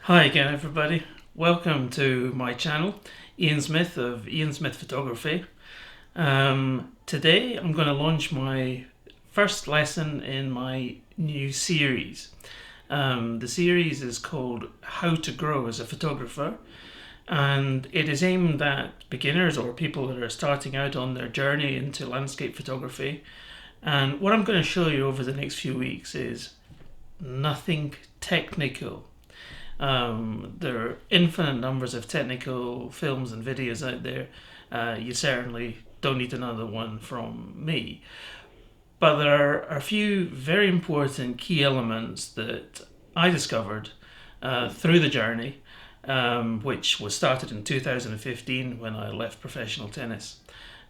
Hi again, everybody. Welcome to my channel, Ian Smith of Ian Smith Photography. Today I'm going to launch my first lesson in my new series. The series is called How to Grow as a Photographer, and it is aimed at beginners or people that are starting out on their journey into landscape photography. And what I'm going to show you over the next few weeks is nothing technical. There are infinite numbers of technical films and videos out there. You certainly don't need another one from me. But there are a few very important key elements that I discovered through the journey, which was started in 2015 when I left professional tennis.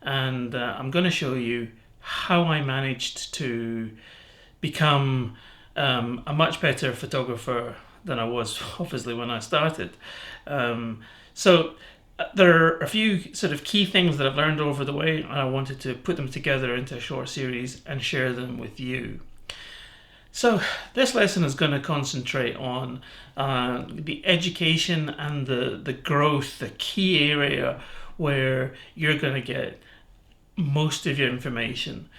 And I'm going to show you how I managed to become a much better photographer than I was obviously when I started. So there are a few sort of key things that I've learned over the way, and I wanted to put them together into a short series and share them with you. So this lesson is going to concentrate on the education and the growth, the key area where you're going to get most of your information,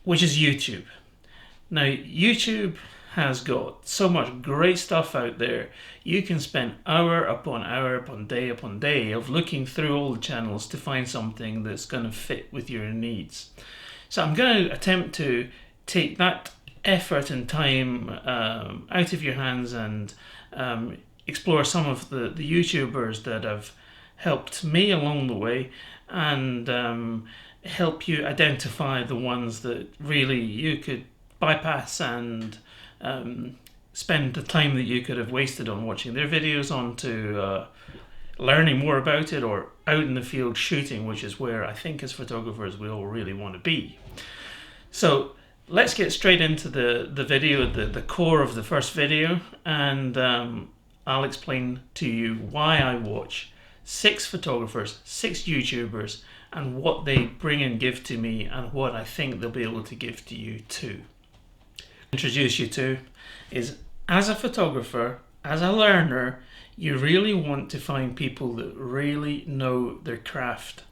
which is YouTube. Now, YouTube has got so much great stuff out there. You can spend hour upon day of looking through all the channels to find something that's going to fit with your needs. So I'm going to attempt to take that effort and time out of your hands and explore some of the YouTubers that have helped me along the way, and help you identify the ones that really you could bypass and spend the time that you could have wasted on watching their videos onto learning more about it, or out in the field shooting, which is where I think as photographers we all really want to be. So let's get straight into the video, the core of the first video, and I'll explain to you why I watch 6 photographers, 6 YouTubers, and what they bring and give to me, and what I think they'll be able to give to you too. Introduce you to is, as a photographer, as a learner, you really want to find people that really know their craft.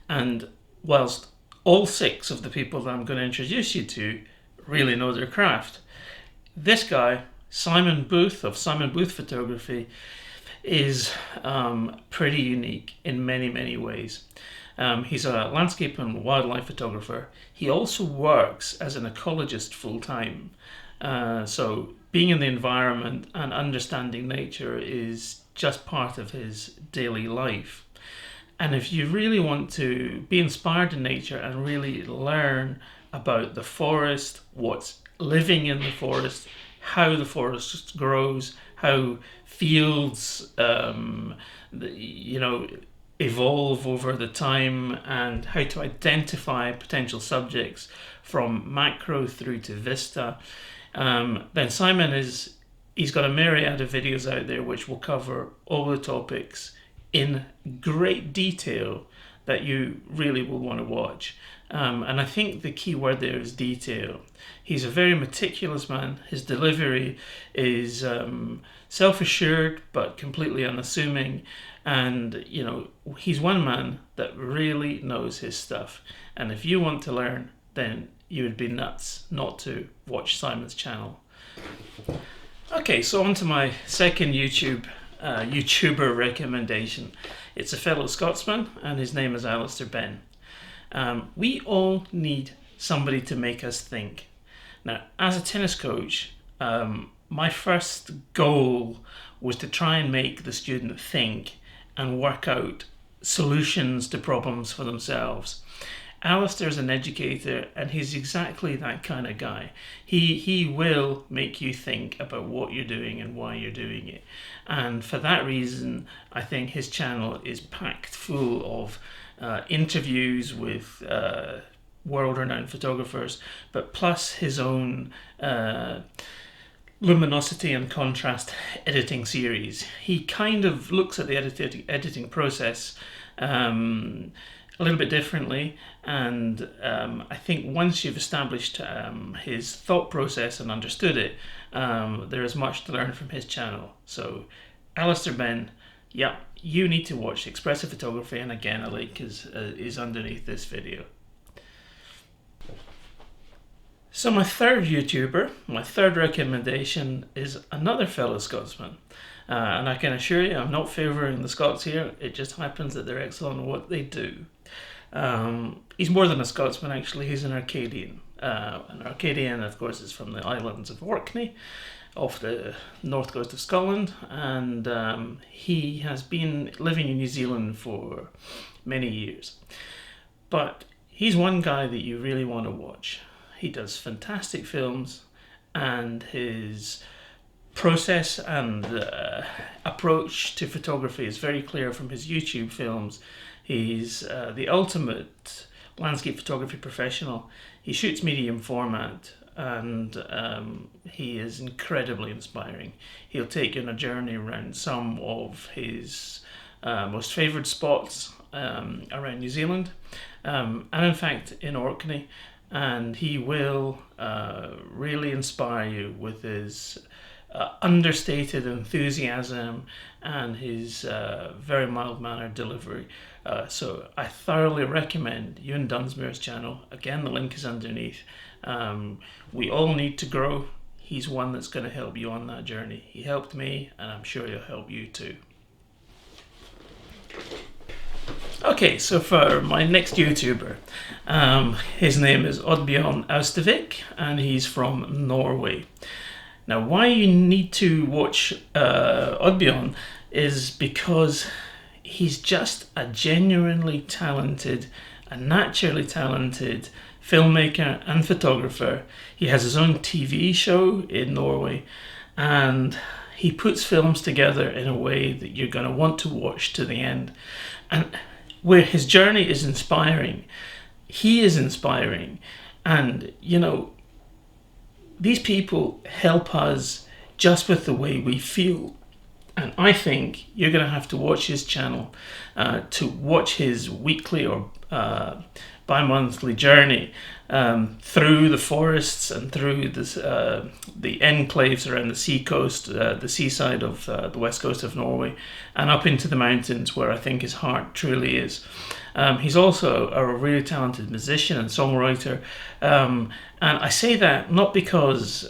And whilst all 6 of the people that I'm going to introduce you to really know their craft, this guy, Simon Booth of Simon Booth Photography, is pretty unique in many ways. He's a landscape and wildlife photographer. He also works as an ecologist full-time. So being in the environment and understanding nature is just part of his daily life. And if you really want to be inspired in nature and really learn about the forest, what's living in the forest, how the forest grows, how fields evolve over the time, and how to identify potential subjects from macro through to vista, then Simon he's got a myriad of videos out there which will cover all the topics in great detail that you really will want to watch. And I think the key word there is detail. He's a very meticulous man. His delivery is self-assured but completely unassuming, and he's one man that really knows his stuff. And if you want to learn, then you would be nuts not to watch Simon's channel. Okay, so on to my second YouTuber recommendation. It's a fellow Scotsman, and his name is Alistair Ben. We all need somebody to make us think. Now, as a tennis coach, my first goal was to try and make the student think and work out solutions to problems for themselves. Alistair is an educator, and he's exactly that kind of guy. He will make you think about what you're doing and why you're doing it. And for that reason, I think his channel is packed full of interviews with world-renowned photographers, but plus his own luminosity and contrast editing series. He kind of looks at the editing process a little bit differently, and I think once you've established his thought process and understood it, There is much to learn from his channel. So Alistair Ben, yeah, you need to watch Expressive Photography, and again a link is underneath this video. So my third YouTuber, my third recommendation, is another fellow Scotsman. And I can assure you, I'm not favouring the Scots here. It just happens that they're excellent at what they do. He's more than a Scotsman, actually. He's an Arcadian. An Arcadian, of course, is from the islands of Orkney, off the north coast of Scotland. And he has been living in New Zealand for many years. But he's one guy that you really want to watch. He does fantastic films, and his process and approach to photography is very clear from his YouTube films. He's the ultimate landscape photography professional. He shoots medium format, and he is incredibly inspiring. He'll take you on a journey around some of his most favoured spots around New Zealand, and in fact in Orkney. And he will really inspire you with his understated enthusiasm and his very mild-mannered delivery. So I thoroughly recommend Ewan Dunsmuir's channel. Again, the link is underneath. We all need to grow. He's one that's going to help you on that journey. He helped me, and I'm sure he'll help you too. Okay, so for my next YouTuber, his name is Oddbjorn Austevik, and he's from Norway. Now, why you need to watch Oddbjorn is because he's just a genuinely talented, a naturally talented filmmaker and photographer. He has his own TV show in Norway, and he puts films together in a way that you're going to want to watch to the end. And where his journey is inspiring, he is inspiring. And, you know, these people help us just with the way we feel. And I think you're going to have to watch his channel to watch his weekly or bi-monthly journey through the forests and through this, the enclaves around the sea coast, the seaside of the west coast of Norway, and up into the mountains where I think his heart truly is. He's also a really talented musician and songwriter, and I say that not because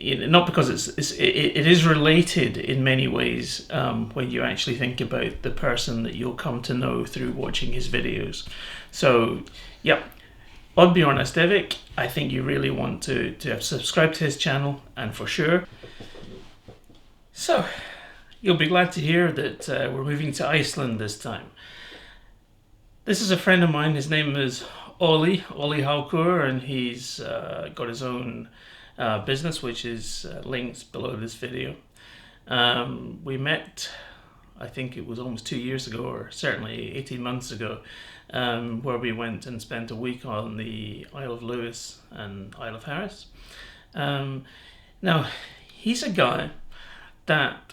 it is related in many ways when you actually think about the person that you'll come to know through watching his videos. So, yep, Oddbjorn Austevik, I think you really want to have subscribed to his channel, and for sure. So, you'll be glad to hear that we're moving to Iceland this time. This is a friend of mine. His name is Ollie Hawker, and he's got his own business, which is linked below this video. We met, I think it was almost 2 years ago, or certainly 18 months ago, where we went and spent a week on the Isle of Lewis and Isle of Harris. Now, he's a guy that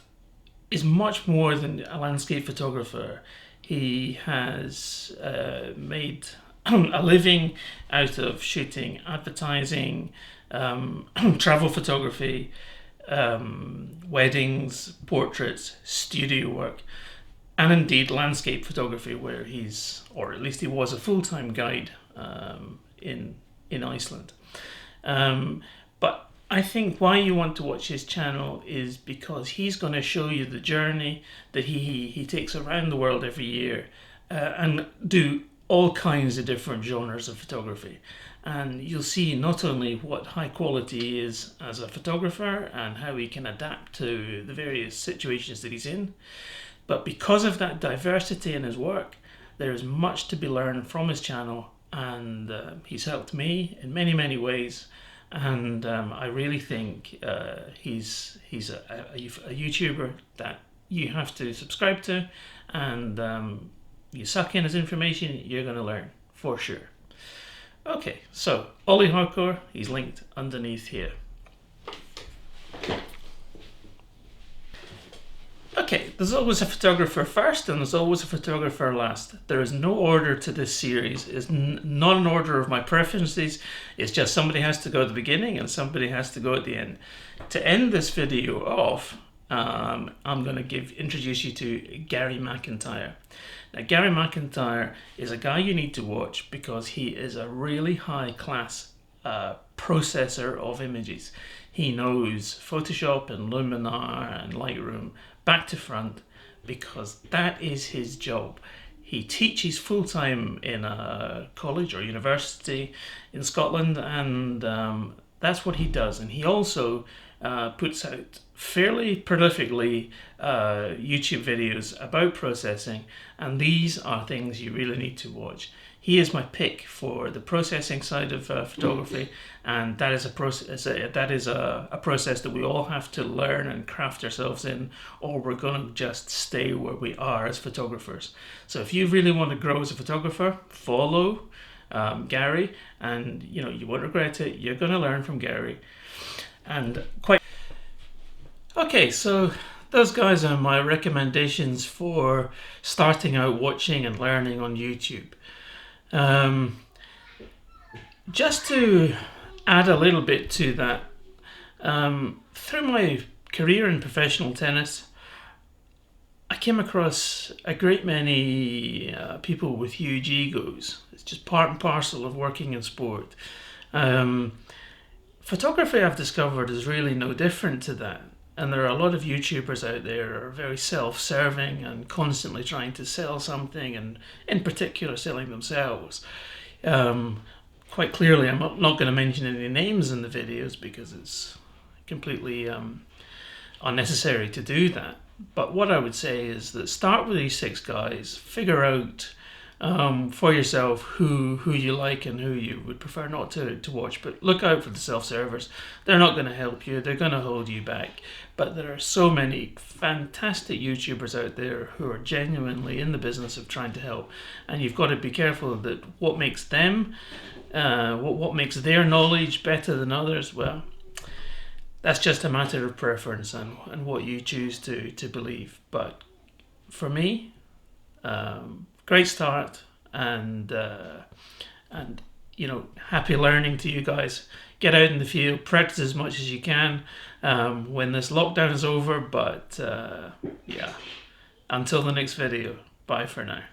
is much more than a landscape photographer. He has made a living out of shooting advertising, travel photography, weddings, portraits, studio work, and indeed landscape photography, where he's, or at least he was, a full-time guide in Iceland. But I think why you want to watch his channel is because he's going to show you the journey that he takes around the world every year and do all kinds of different genres of photography. And you'll see not only what high quality he is as a photographer and how he can adapt to the various situations that he's in, but because of that diversity in his work, there is much to be learned from his channel, and he's helped me in many ways. And I really think he's a YouTuber that you have to subscribe to, and you suck in his information, you're going to learn for sure. Okay, so Ollie Hawker, he's linked underneath here. Okay, there's always a photographer first and there's always a photographer last. There is no order to this series. It's not an order of my preferences. It's just somebody has to go at the beginning and somebody has to go at the end. To end this video off, I'm going to introduce you to Gary McIntyre. Now, Gary MacIntyre is a guy you need to watch because he is a really high class processor of images. He knows Photoshop and Luminar and Lightroom back to front because that is his job. He teaches full-time in a college or university in Scotland, and that's what he does. And he also puts out fairly prolifically YouTube videos about processing, and these are things you really need to watch. He is my pick for the processing side of photography, and that is a process that we all have to learn and craft ourselves in, or we're going to just stay where we are as photographers. So if you really want to grow as a photographer, follow Gary, and you won't regret it. You're going to learn from Gary, and quite. Okay, so those guys are my recommendations for starting out watching and learning on YouTube. Just to add a little bit to that, through my career in professional tennis, I came across a great many people with huge egos. It's just part and parcel of working in sport. Photography, I've discovered, is really no different to that. And there are a lot of YouTubers out there who are very self-serving and constantly trying to sell something, and in particular selling themselves. Quite clearly, I'm not going to mention any names in the videos because it's completely unnecessary to do that. But what I would say is that start with these 6 guys, figure out for yourself who you like and who you would prefer not to watch, but look out for the self-servers. They're not going to help you, they're going to hold you back. But there are so many fantastic YouTubers out there who are genuinely in the business of trying to help, and you've got to be careful that what makes them, what makes their knowledge better than others, well, that's just a matter of preference and what you choose to believe. But for me, great start, and happy learning to you guys. Get out in the field, practice as much as you can when this lockdown is over. But yeah, until the next video, bye for now.